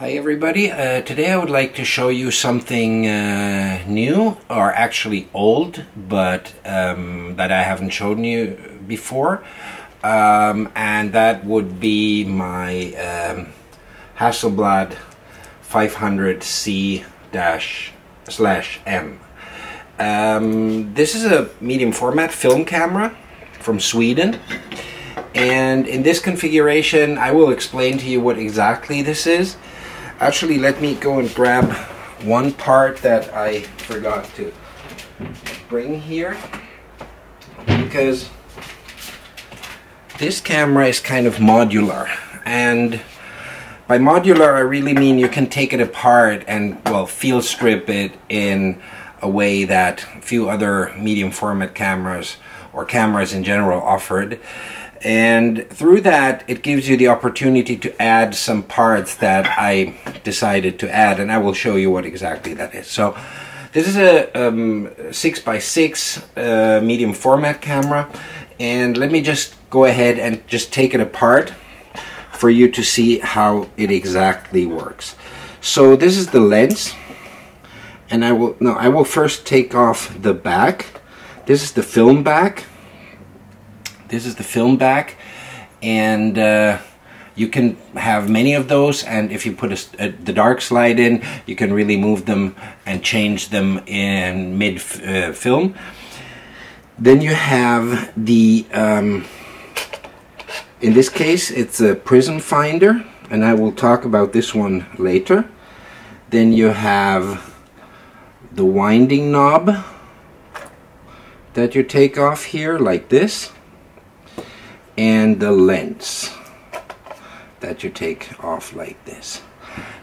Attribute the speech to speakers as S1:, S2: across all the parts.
S1: Hi everybody, today I would like to show you something new, or actually old, but that I haven't shown you before, and that would be my Hasselblad 500C-M. This is a medium format film camera from Sweden. And in this configuration I will explain to you what exactly this is. Actually, let me go and grab one part that I forgot to bring here, because this camera is kind of modular, and by modular I really mean you can take it apart and, well, field strip it in a way that few other medium format cameras or cameras in general offered. And through that it gives you the opportunity to add some parts that I decided to add, and I will show you what exactly that is. So this is a 6x6 medium format camera, and let me just go ahead and just take it apart for you to see how it exactly works. So this is the lens, and I will first take off the back. This is the film back. This is the film back, and you can have many of those, and if you put the dark slide in, you can really move them and change them in mid film. Then you have the, in this case it's a prism finder, and I will talk about this one later. Then you have the winding knob that you take off here like this, and the lens that you take off like this.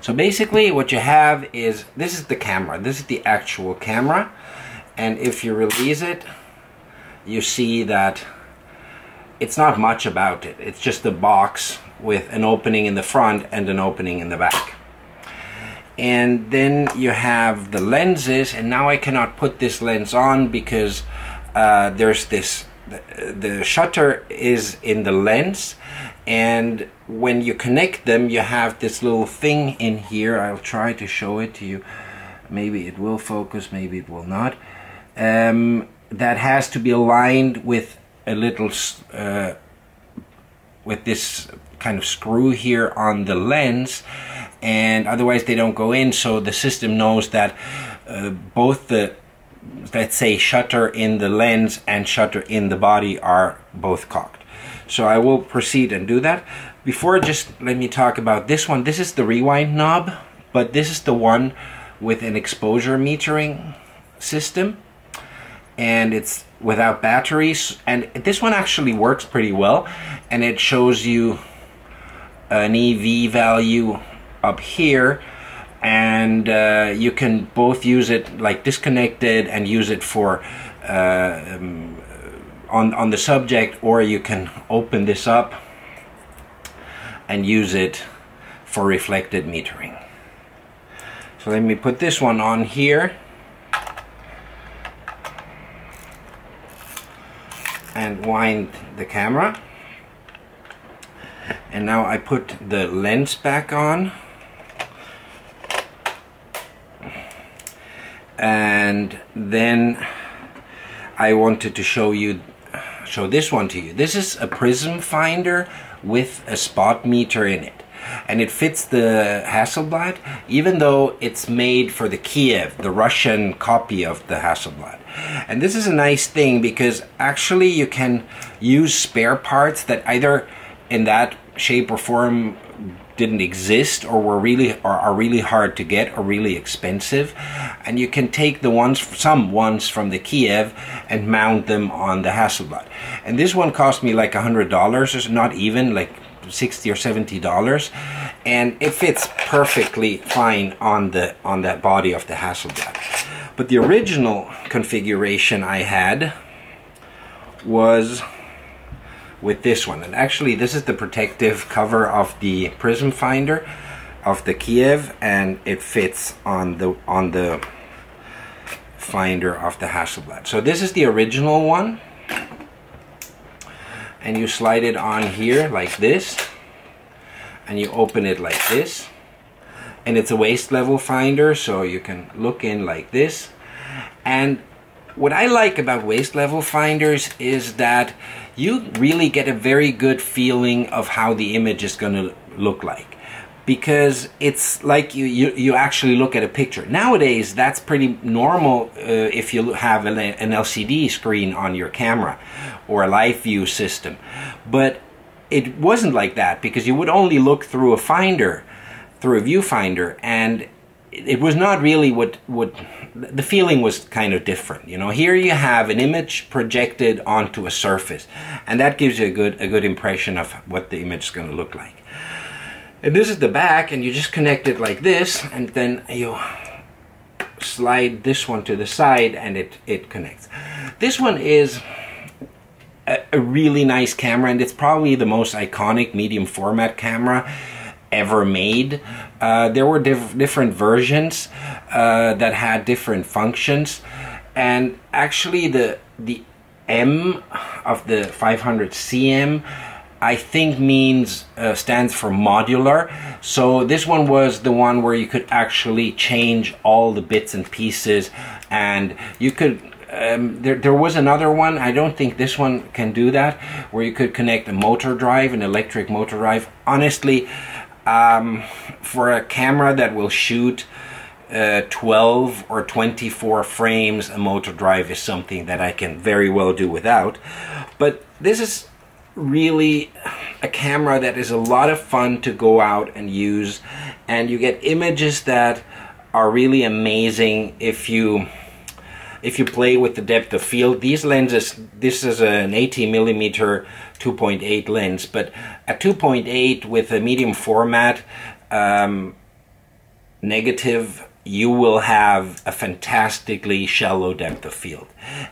S1: So basically what you have is, this is the camera, this is the actual camera, and if you release it, you see that it's not much about it. It's just a box with an opening in the front and an opening in the back. And then you have the lenses, and now I cannot put this lens on because there's this, the shutter is in the lens, and when you connect them you have this little thing in here. I'll try to show it to you. Maybe it will focus, maybe it will not. That has to be aligned with a little with this kind of screw here on the lens, and otherwise they don't go in. So the system knows that both the, let's say, shutter in the lens and shutter in the body are both cocked. So I will proceed and do that. Before, just let me talk about this one. This is the rewind knob, but this is the one with an exposure metering system, and it's without batteries, and this one actually works pretty well, and it shows you an EV value up here, and you can both use it like disconnected and use it for on the subject, or you can open this up and use it for reflected metering. So let me put this one on here and wind the camera, and now I put the lens back on. And then I wanted to show this one to you. This is a prism finder with a spot meter in it, and it fits the Hasselblad, even though it's made for the Kiev, the Russian copy of the Hasselblad. And this is a nice thing because actually you can use spare parts that either in that shape or form didn't exist, or were are really hard to get or really expensive, and you can take the some ones from the Kiev and mount them on the Hasselblad. And this one cost me like $100, or not even, like $60 or $70, and it fits perfectly fine on that body of the Hasselblad. But the original configuration I had was with this one, and actually this is the protective cover of the prism finder of the Kiev, and it fits on the finder of the Hasselblad. So this is the original one, and you slide it on here like this, and you open it like this, and it's a waist level finder, so you can look in like this. And what I like about waist level finders is that you really get a very good feeling of how the image is going to look like, because it's like you actually look at a picture. Nowadays that's pretty normal if you have an LCD screen on your camera or a live view system, but it wasn't like that, because you would only look through a finder, through a viewfinder, and it was not really what the feeling was kind of different. You know, here you have an image projected onto a surface, and that gives you a good impression of what the image is going to look like. And this is the back, and you just connect it like this, and then you slide this one to the side, and it connects. This one is a really nice camera, and it's probably the most iconic medium format camera ever made. There were different versions that had different functions, and actually the M of the 500 cm I think stands for modular. So this one was the one where you could actually change all the bits and pieces, and you could there was another one, I don't think this one can do that, where you could connect a motor drive, an electric motor drive. Honestly, for a camera that will shoot 12 or 24 frames, a motor drive is something that I can very well do without. But this is really a camera that is a lot of fun to go out and use, and you get images that are really amazing if you play with the depth of field. These lenses, this is an 80mm 2.8 lens, but at 2.8 with a medium format negative, you will have a fantastically shallow depth of field.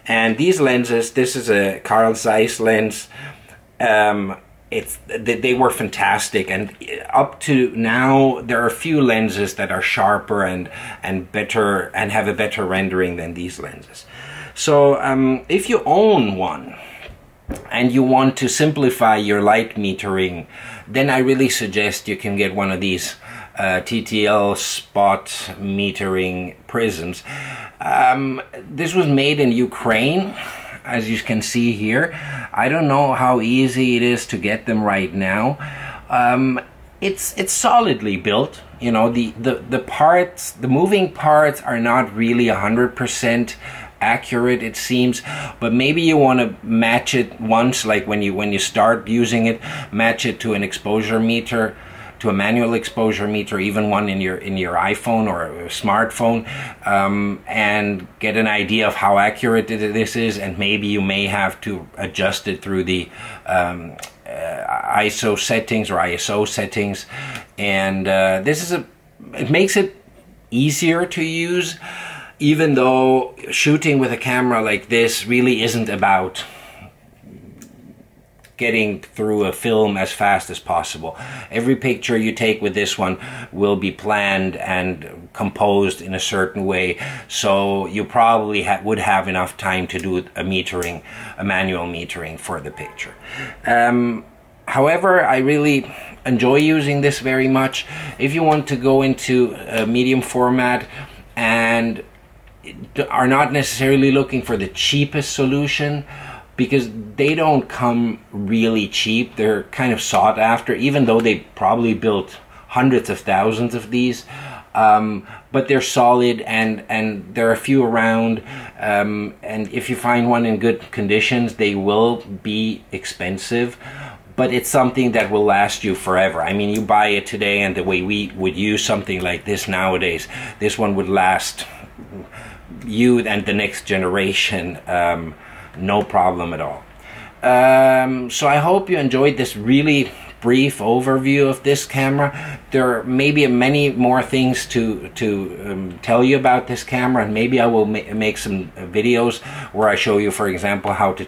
S1: And these lenses, this is a Carl Zeiss lens, they were fantastic, and up to now there are a few lenses that are sharper and better and have a better rendering than these lenses. So if you own one and you want to simplify your light metering, then I really suggest you can get one of these TTL spot metering prisms. This was made in Ukraine, as you can see here. I don't know how easy it is to get them right now. It's solidly built. You know, the parts, the moving parts are not really 100% accurate, it seems, but maybe you want to match it once, like when you start using it, match it to an exposure meter, to a manual exposure meter, even one in your iPhone or a smartphone, and get an idea of how accurate this is, and maybe you may have to adjust it through the ISO settings or ISO settings. And it makes it easier to use, even though shooting with a camera like this really isn't about getting through a film as fast as possible. Every picture you take with this one will be planned and composed in a certain way, so you probably would have enough time to do a manual metering for the picture. However, I really enjoy using this very much. If you want to go into a medium format and are not necessarily looking for the cheapest solution, because they don't come really cheap, they're kind of sought after, even though they probably built hundreds of thousands of these, but they're solid, and there are a few around, and if you find one in good conditions, they will be expensive, but it's something that will last you forever. I mean, you buy it today, and the way we would use something like this nowadays, this one would last you and the next generation no problem at all. So I hope you enjoyed this really brief overview of this camera. There may be many more things to tell you about this camera, and maybe I will make some videos where I show you, for example, how to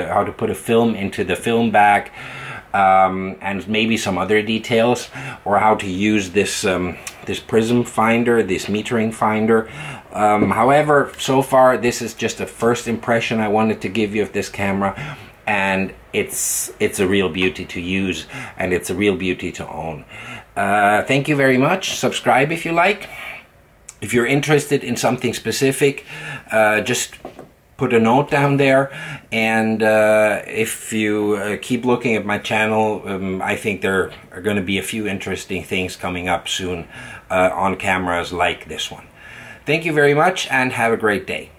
S1: how to put a film into the film back, and maybe some other details, or how to use this this prism finder, this metering finder. However, so far this is just a first impression I wanted to give you of this camera, and it's a real beauty to use, and it's a real beauty to own. Thank you very much. Subscribe if you like. If you're interested in something specific, just put a note down there, and if you keep looking at my channel, I think there are going to be a few interesting things coming up soon on cameras like this one. Thank you very much, and have a great day.